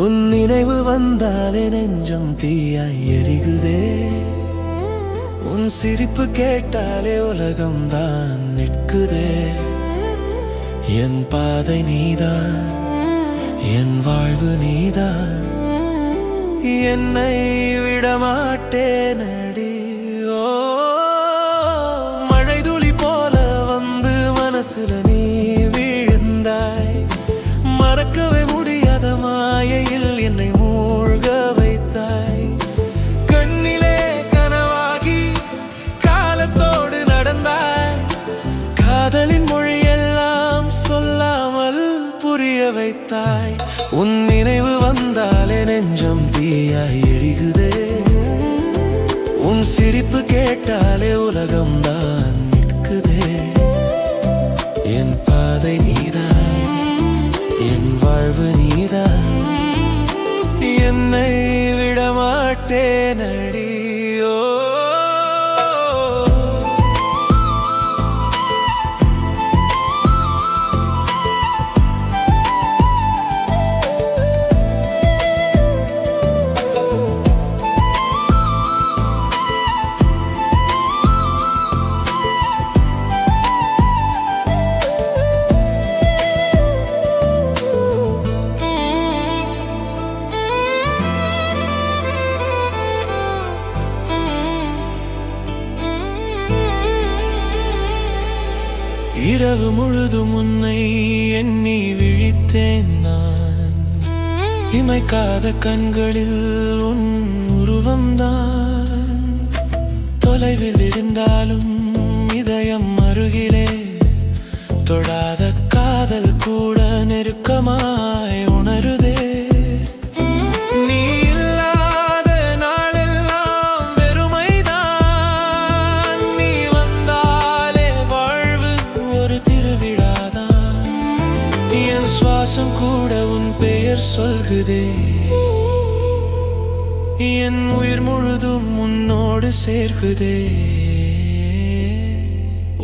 உன் நினைவு வந்தாலே நெஞ்சம் தீயாய் எரிகுதே. உன் சிரிப்பு கேட்டாலே உலகம் தான் நிற்குதே. என் பாதை நீதான், என் வாழ்வு நீதான், என்னை விடமாட்டேன் அடி. ஓ மழை துளி போல வந்து மனசுல நீ விழுந்தாய். மறக்கவே முடியாத மாயையில் என்னை மூழ்க வைத்தாய். கண்ணிலே கனவாகி காலத்தோடு நடந்தாய். காதலின் மொழியெல்லாம் சொல்லாமல் புரிய வைத்தாய். உன் நினைவு வந்தாலே நெஞ்சம் தீயாய் எரிகுதே. உன் சிரிப்பு கேட்டாலே உலகம் தான் நிற்குதே. என் பாதை நீதான், என் வாழ்வு நீதான், என்னை விடமாட்டேன் அடியோ. இரவு முழுதும் உன்னை எண்ணி விழித்தேன் நான். இமைக்காத கண்களில் உன் உருவம்தான். தொலைவில் இருந்தாலும் இதயம் அருகிலே. தொடாத காதல் கூட நெருக்கமாய் உணருதே. சுவாசம் கூட உன் பெயர் சொல்குதே. என் உயிர் முழுதும் உன்னோடு சேர்க்குதே.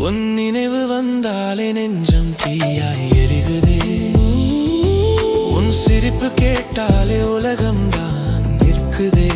உன் நினைவு வந்தாலே நெஞ்சம் தீயாய் எரிகுதே. உன் சிரிப்பு கேட்டாலே உலகம் தான் நிற்குதே.